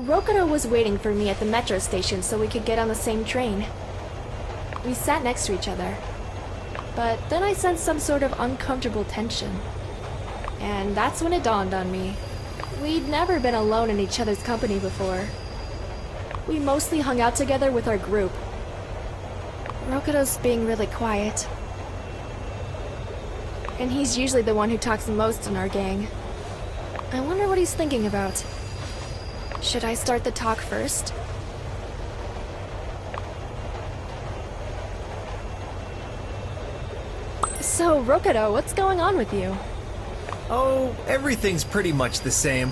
Rokuro was waiting for me at the metro station so we could get on the same train. We sat next to each other. But then I sensed some sort of uncomfortable tension. And that's when it dawned on me. We'd never been alone in each other's company before. We mostly hung out together with our group. Rokuro's being really quiet. And he's usually the one who talks most in our gang. I wonder what he's thinking about. Should I start the talk first? So, Rokuro, what's going on with you? Oh, everything's pretty much the same.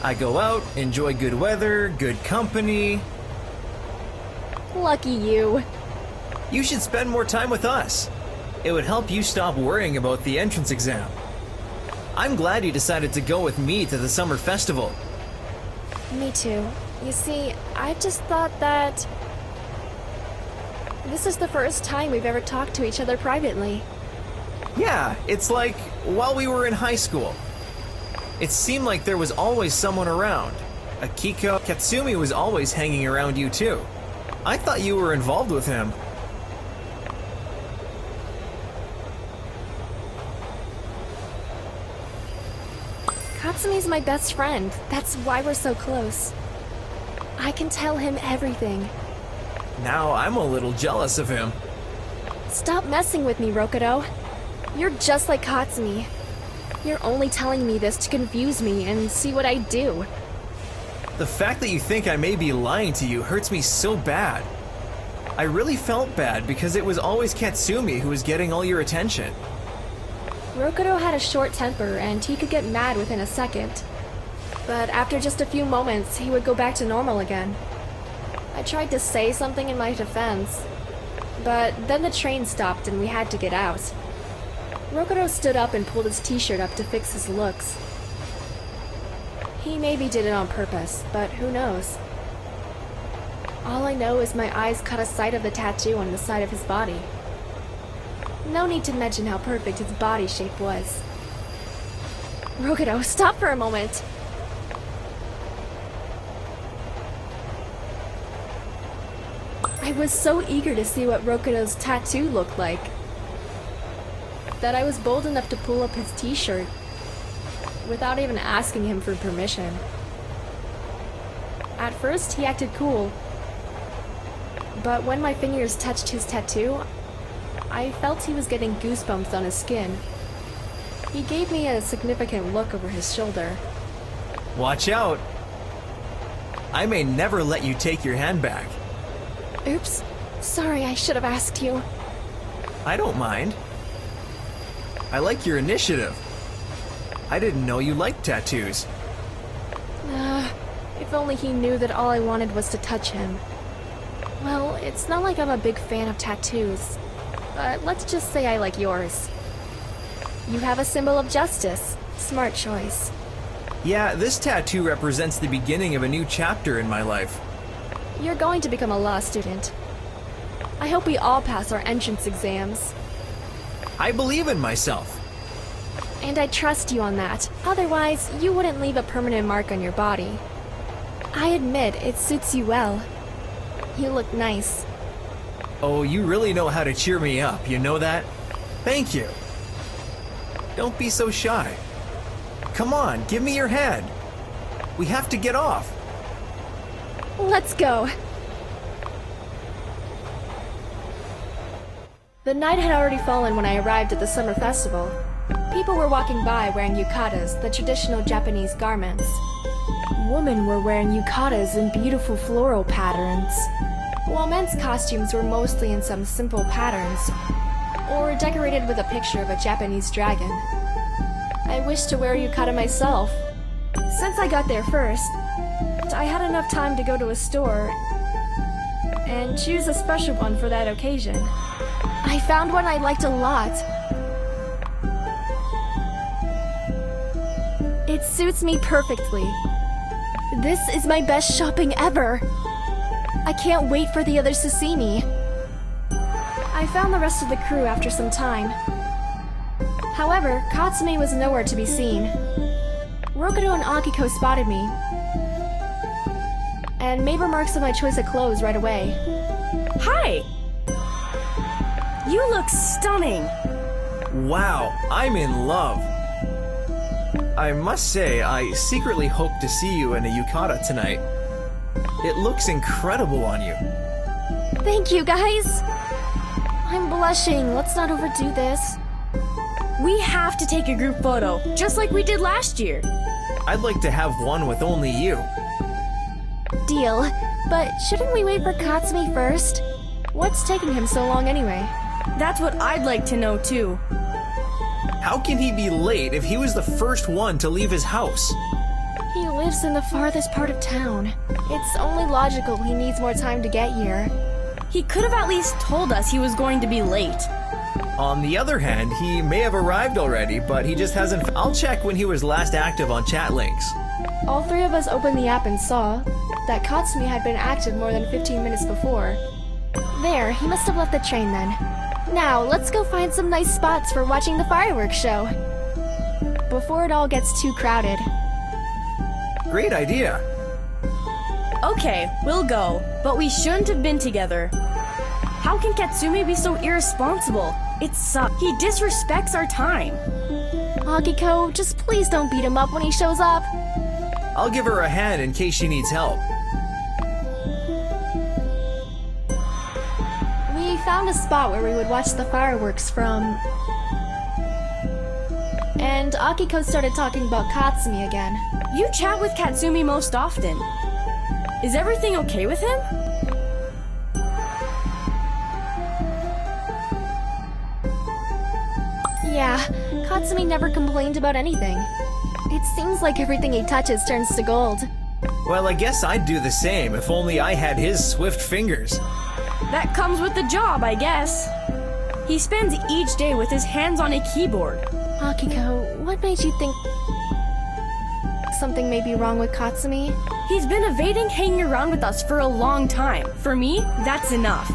I go out, enjoy good weather, good company. Lucky you. You should spend more time with us. It would help you stop worrying about the entrance exam. I'm glad you decided to go with me to the summer festival. Me too. You see, I just thought that... this is the first time we've ever talked to each other privately. Yeah, it's like while we were in high school. It seemed like there was always someone around. Akiko, Katsumi was always hanging around you too. I thought you were involved with him. Katsumi's my best friend. That's why we're so close. I can tell him everything. Now I'm a little jealous of him. Stop messing with me, Rokuro. You're just like Katsumi. You're only telling me this to confuse me and see what I do. The fact that you think I may be lying to you hurts me so bad. I really felt bad because it was always Katsumi who was getting all your attention. Rokuro had a short temper and he could get mad within a second. But after just a few moments, he would go back to normal again. I tried to say something in my defense, but then the train stopped and we had to get out. Rokuro stood up and pulled his t-shirt up to fix his looks. He maybe did it on purpose, but who knows? All I know is my eyes caught a sight of the tattoo on the side of his body. No need to mention how perfect his body shape was. Rokuro, stop for a moment! I was so eager to see what Rokuro's tattoo looked like that I was bold enough to pull up his t-shirt without even asking him for permission. At first, he acted cool, but when my fingers touched his tattoo, I felt he was getting goosebumps on his skin. He gave me a significant look over his shoulder. Watch out! I may never let you take your hand back. Oops. Sorry, I should have asked you. I don't mind. I like your initiative. I didn't know you liked tattoos. If only he knew that all I wanted was to touch him. Well, it's not like I'm a big fan of tattoos, but let's just say I like yours. You have a symbol of justice. Smart choice. Yeah, this tattoo represents the beginning of a new chapter in my life. You're going to become a law student. I hope we all pass our entrance exams. I believe in myself. And I trust you on that. Otherwise, you wouldn't leave a permanent mark on your body. I admit, it suits you well. You look nice. Oh, you really know how to cheer me up, you know that? Thank you. Don't be so shy. Come on, give me your hand. We have to get off. Let's go. The night had already fallen when I arrived at the summer festival. People were walking by wearing yukatas, the traditional Japanese garments. Women were wearing yukatas in beautiful floral patterns, while men's costumes were mostly in some simple patterns, or decorated with a picture of a Japanese dragon. I wish to wear a yukata myself. Since I got there first, I had enough time to go to a store and choose a special one for that occasion. I found one I liked a lot. It suits me perfectly. This is my best shopping ever. I can't wait for the others to see me. I found the rest of the crew after some time. However, Katsumi was nowhere to be seen. Rokuro and Akiko spotted me. and made remarks on my choice of clothes right away. Hi! You look stunning! Wow, I'm in love. I must say, I secretly hope to see you in a yukata tonight. It looks incredible on you. Thank you, guys! I'm blushing. Let's not overdo this. We have to take a group photo, just like we did last year. I'd like to have one with only you. Deal. But shouldn't we wait for Katsumi first? What's taking him so long anyway? That's what I'd like to know too. How can he be late if he was the first one to leave his house? He lives in the farthest part of town. It's only logical he needs more time to get here. He could have at least told us he was going to be late. On the other hand, he may have arrived already, but he just hasn't. I'll check when he was last active on ChatLinx. All three of us opened the app and saw that Katsumi had been active more than 15 minutes before. There, he must have left the train then. Now, let's go find some nice spots for watching the fireworks show. Before it all gets too crowded. Great idea. Okay, we'll go, but we shouldn't have been together. How can Katsumi be so irresponsible? It sucks. He disrespects our time. Akiko, just please don't beat him up when he shows up. I'll give her a hand in case she needs help. We found a spot where we would watch the fireworks from... And Akiko started talking about Katsumi again. You chat with Katsumi most often. Is everything okay with him? Yeah, Katsumi never complained about anything. It seems like everything he touches turns to gold. Well, I guess I'd do the same if only I had his swift fingers. That comes with the job, I guess. He spends each day with his hands on a keyboard. Akiko, what made you think something may be wrong with Katsumi? He's been evading hanging around with us for a long time. For me, that's enough.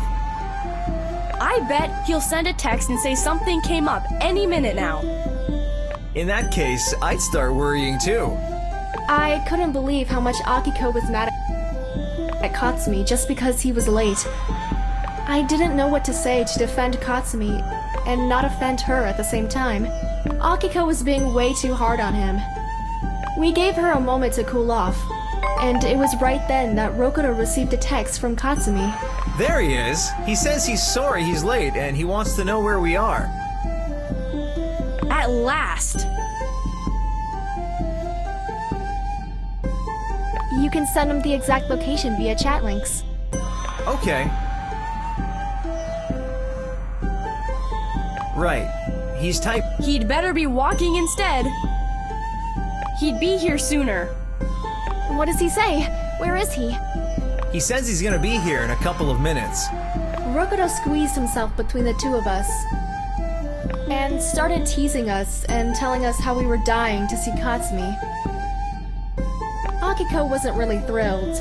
I bet he'll send a text and say something came up any minute now. In that case, I'd start worrying too. I couldn't believe how much Akiko was mad at Katsumi just because he was late. I didn't know what to say to defend Katsumi and not offend her at the same time. Akiko was being way too hard on him. We gave her a moment to cool off, and it was right then that Rokuro received a text from Katsumi. There he is. He says he's sorry he's late and he wants to know where we are. At last! You can send him the exact location via ChatLinx. Okay. Right. He's typing. He'd better be walking instead. He'd be here sooner. What does he say? Where is he? He says he's gonna be here in a couple of minutes. Rokuro squeezed himself between the two of us and started teasing us and telling us how we were dying to see Katsumi. Akiko wasn't really thrilled,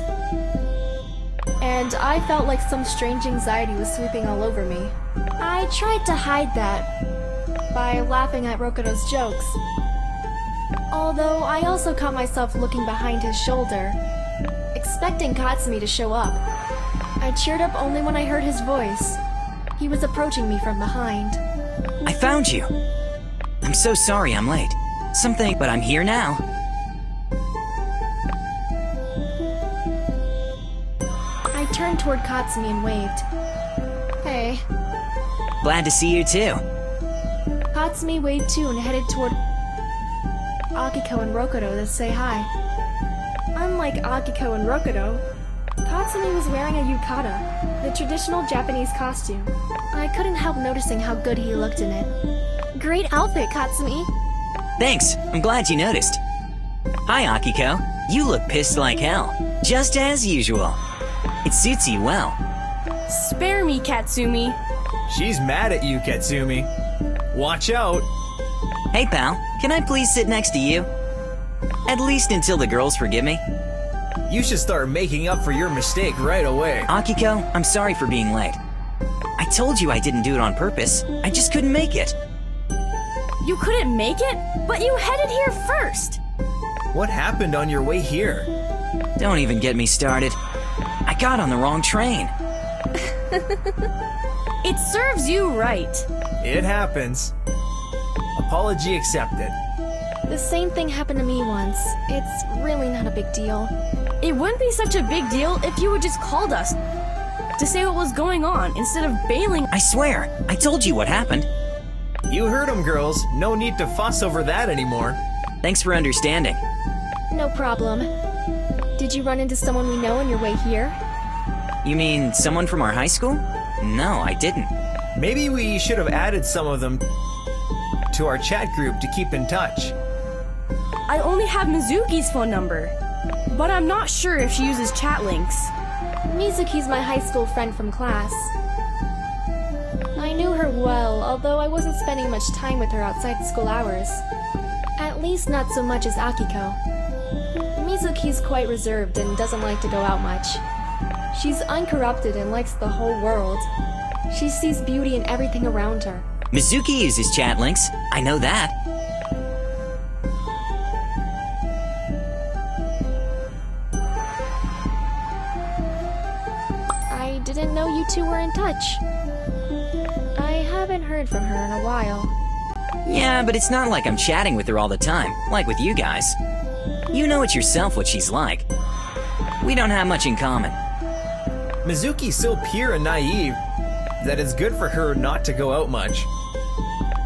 and I felt like some strange anxiety was sweeping all over me. I tried to hide that by laughing at Rokuro's jokes, although I also caught myself looking behind his shoulder, expecting Katsumi to show up. I cheered up only when I heard his voice. He was approaching me from behind. I found you. I'm so sorry I'm late. But I'm here now. I turned toward Katsumi and waved. Hey. Glad to see you too. Katsumi waved too and headed toward Akiko and Rokuro to say hi. Unlike Akiko and Rokuro, Katsumi was wearing a yukata, the traditional Japanese costume. I couldn't help noticing how good he looked in it. Great outfit, Katsumi. Thanks, I'm glad you noticed. Hi, Akiko. You look pissed like hell, just as usual. It suits you well. Spare me, Katsumi. She's mad at you, Katsumi. Watch out. Hey, pal, can I please sit next to you? At least until the girls forgive me. You should start making up for your mistake right away. Akiko, I'm sorry for being late. I told you I didn't do it on purpose. I just couldn't make it. You couldn't make it? But you headed here first! What happened on your way here? Don't even get me started. I got on the wrong train. It serves you right. It happens. Apology accepted. The same thing happened to me once. It's really not a big deal. It wouldn't be such a big deal if you had just called us to say what was going on instead of bailing. I swear, I told you what happened. You heard him, girls. No need to fuss over that anymore. Thanks for understanding. No problem. Did you run into someone we know on your way here? You mean someone from our high school? No, I didn't. Maybe we should have added some of them to our chat group to keep in touch. I only have Mizuki's phone number, but I'm not sure if she uses ChatLinx. Mizuki's my high school friend from class. I knew her well, although I wasn't spending much time with her outside school hours. At least not so much as Akiko. Mizuki's quite reserved and doesn't like to go out much. She's uncorrupted and likes the whole world. She sees beauty in everything around her. Mizuki uses ChatLinx. I know that. I didn't know you two were in touch. I haven't heard from her in a while. Yeah, but it's not like I'm chatting with her all the time, like with you guys. You know it yourself what she's like. We don't have much in common. Mizuki's so pure and naive that it's good for her not to go out much.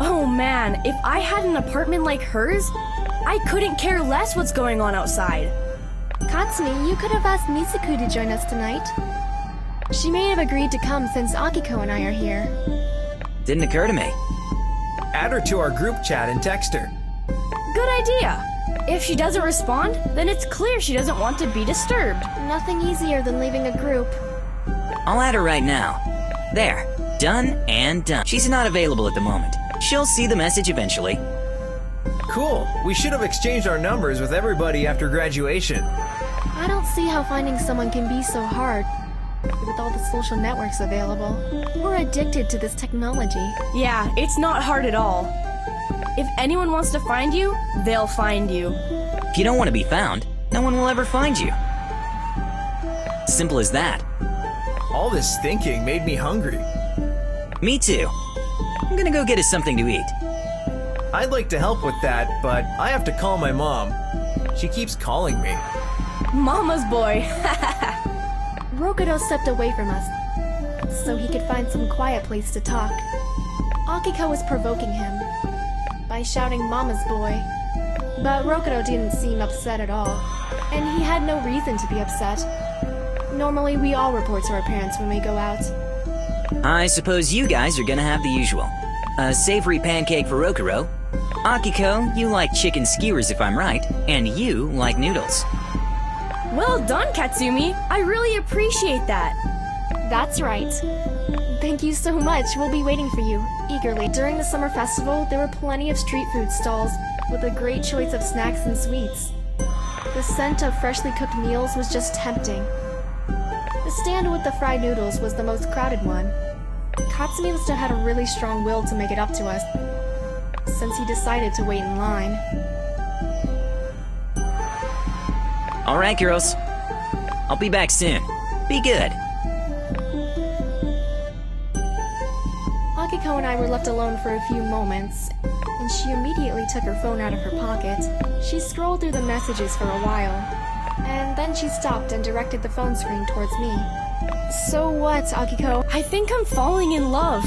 Oh man, if I had an apartment like hers, I couldn't care less what's going on outside. Katsumi, you could have asked Mizuku to join us tonight. She may have agreed to come since Akiko and I are here. Didn't occur to me. Add her to our group chat and text her. Good idea. If she doesn't respond, then it's clear she doesn't want to be disturbed. Nothing easier than leaving a group. I'll add her right now. There. Done and done. She's not available at the moment. She'll see the message eventually. Cool. We should have exchanged our numbers with everybody after graduation. I don't see how finding someone can be so hard with all the social networks available. We're addicted to this technology. Yeah, it's not hard at all. If anyone wants to find you, they'll find you. If you don't want to be found, no one will ever find you. Simple as that. All this thinking made me hungry. Me too. I'm gonna go get us something to eat. I'd like to help with that, but I have to call my mom. She keeps calling me. Mama's boy. Rokuro stepped away from us so he could find some quiet place to talk. Akiko was provoking him by shouting Mama's boy, but Rokuro didn't seem upset at all, and he had no reason to be upset. Normally, we all report to our parents when we go out. I suppose you guys are gonna have the usual. A savory pancake for Rokuro. Akiko, you like chicken skewers if I'm right, and you like noodles. Well done, Katsumi. I really appreciate that. That's right. Thank you so much. We'll be waiting for you, eagerly. During the summer festival, there were plenty of street food stalls with a great choice of snacks and sweets. The scent of freshly cooked meals was just tempting. The stand with the fried noodles was the most crowded one. Katsumi must have had a really strong will to make it up to us, since he decided to wait in line. Alright, girls. I'll be back soon. Be good. Akiko and I were left alone for a few moments, and she immediately took her phone out of her pocket. She scrolled through the messages for a while, and then she stopped and directed the phone screen towards me. So what, Akiko? I think I'm falling in love.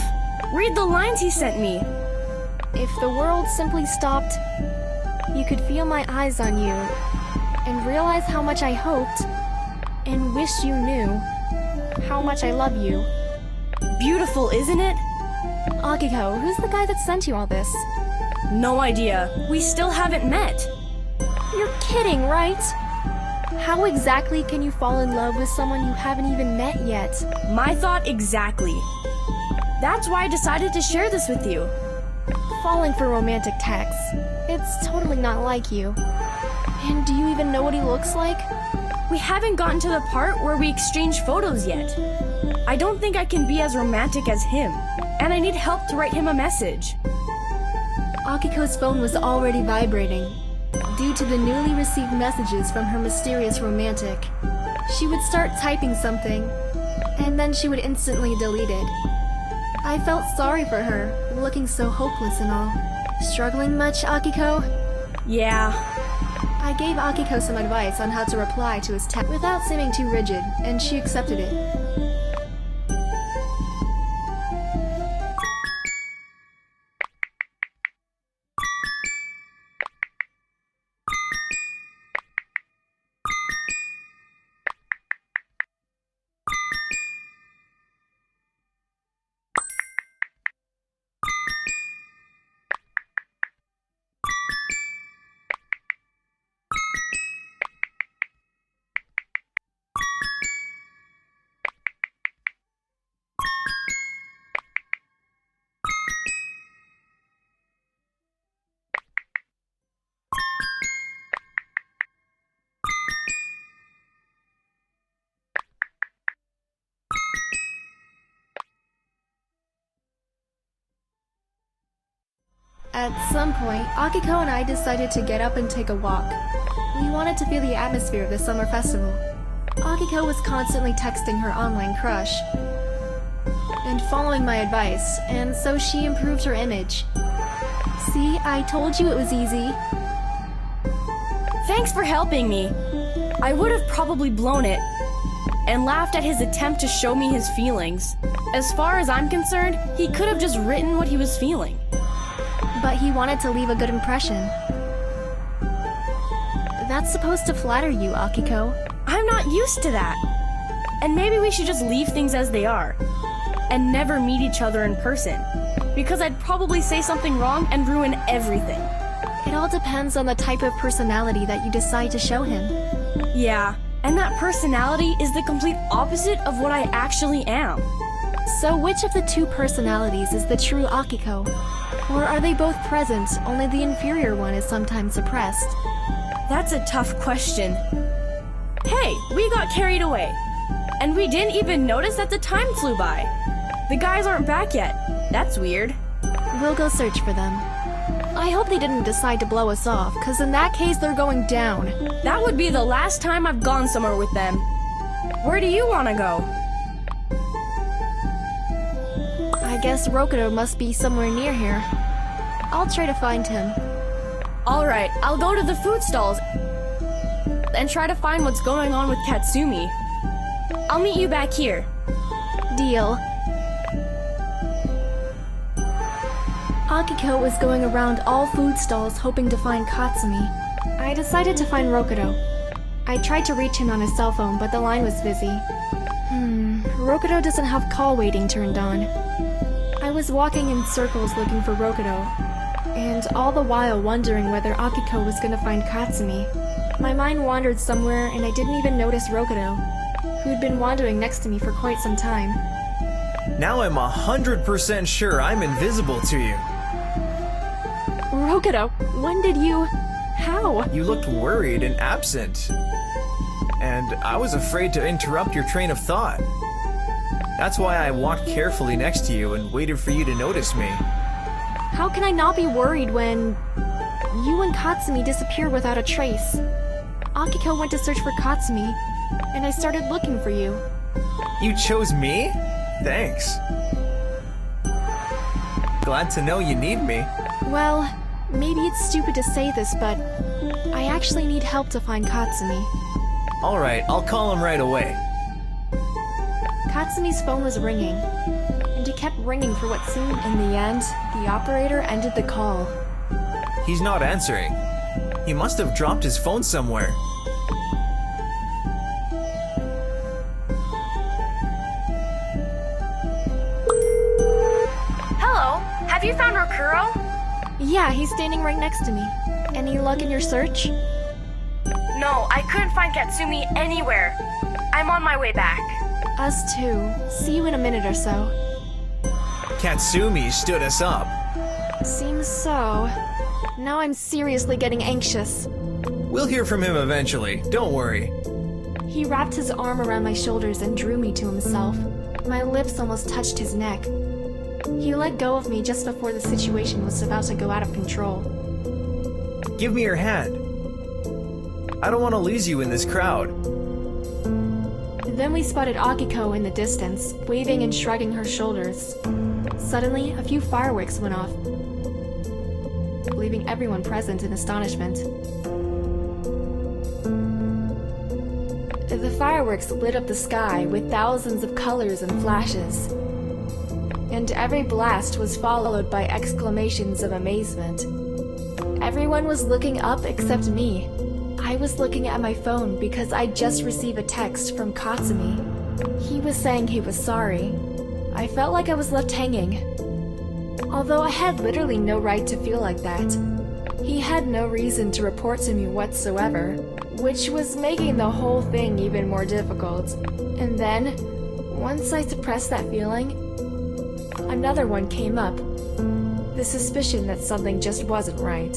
Read the lines he sent me. If the world simply stopped, you could feel my eyes on you, and realize how much I hoped, and wished you knew, how much I love you. Beautiful, isn't it? Akiko, who's the guy that sent you all this? No idea. We still haven't met. You're kidding, right? How exactly can you fall in love with someone you haven't even met yet? My thought exactly. That's why I decided to share this with you. Falling for romantic texts. It's totally not like you. And do you even know what he looks like? We haven't gotten to the part where we exchange photos yet. I don't think I can be as romantic as him, and I need help to write him a message. Akiko's phone was already vibrating, due to the newly received messages from her mysterious romantic. She would start typing something, and then she would instantly delete it. I felt sorry for her, looking so hopeless and all. Struggling much, Akiko? Yeah. I gave Akiko some advice on how to reply to his text without seeming too rigid, and she accepted it. At some point, Akiko and I decided to get up and take a walk. We wanted to feel the atmosphere of the summer festival. Akiko was constantly texting her online crush and following my advice, and so she improved her image. See, I told you it was easy. Thanks for helping me. I would have probably blown it and laughed at his attempt to show me his feelings. As far as I'm concerned, he could have just written what he was feeling. But he wanted to leave a good impression. That's supposed to flatter you, Akiko. I'm not used to that. And maybe we should just leave things as they are and never meet each other in person, because I'd probably say something wrong and ruin everything. It all depends on the type of personality that you decide to show him. Yeah, and that personality is the complete opposite of what I actually am. So which of the two personalities is the true Akiko? Or are they both present, only the inferior one is sometimes suppressed? That's a tough question. Hey, we got carried away. And we didn't even notice that the time flew by. The guys aren't back yet. That's weird. We'll go search for them. I hope they didn't decide to blow us off, cause in that case they're going down. That would be the last time I've gone somewhere with them. Where do you want to go? I guess Rokuro must be somewhere near here. I'll try to find him. Alright, I'll go to the food stalls and try to find what's going on with Katsumi. I'll meet you back here. Deal. Akiko was going around all food stalls hoping to find Katsumi. I decided to find Rokuro. I tried to reach him on his cell phone, but the line was busy. Rokuro doesn't have call waiting turned on. I was walking in circles looking for Rokuro, and all the while wondering whether Akiko was gonna find Katsumi. My mind wandered somewhere and I didn't even notice Rokuro, who'd been wandering next to me for quite some time. Now I'm 100% sure I'm invisible to you. Rokuro, when did you... How? You looked worried and absent. And I was afraid to interrupt your train of thought. That's why I walked carefully next to you and waited for you to notice me. How can I not be worried when... you and Katsumi disappeared without a trace? Akiko went to search for Katsumi, and I started looking for you. You chose me? Thanks. Glad to know you need me. Well, maybe it's stupid to say this, but I actually need help to find Katsumi. Alright, I'll call him right away. Katsumi's phone was ringing, and it kept ringing for what seemed. In the end, the operator ended the call. He's not answering. He must have dropped his phone somewhere. Hello, have you found Rokuro? Yeah, he's standing right next to me. Any luck in your search? No, I couldn't find Katsumi anywhere. I'm on my way back. Us too. See you in a minute or so. Katsumi stood us up. Seems so. Now I'm seriously getting anxious. We'll hear from him eventually, don't worry. He wrapped his arm around my shoulders and drew me to himself. My lips almost touched his neck. He let go of me just before the situation was about to go out of control. Give me your hand. I don't want to lose you in this crowd. Then we spotted Akiko in the distance, waving and shrugging her shoulders. Suddenly, a few fireworks went off, leaving everyone present in astonishment. The fireworks lit up the sky with thousands of colors and flashes, and every blast was followed by exclamations of amazement. Everyone was looking up except me. I was looking at my phone because I'd just received a text from Katsumi. He was saying he was sorry. I felt like I was left hanging. Although I had literally no right to feel like that. He had no reason to report to me whatsoever, which was making the whole thing even more difficult. And then, once I suppressed that feeling, another one came up. The suspicion that something just wasn't right.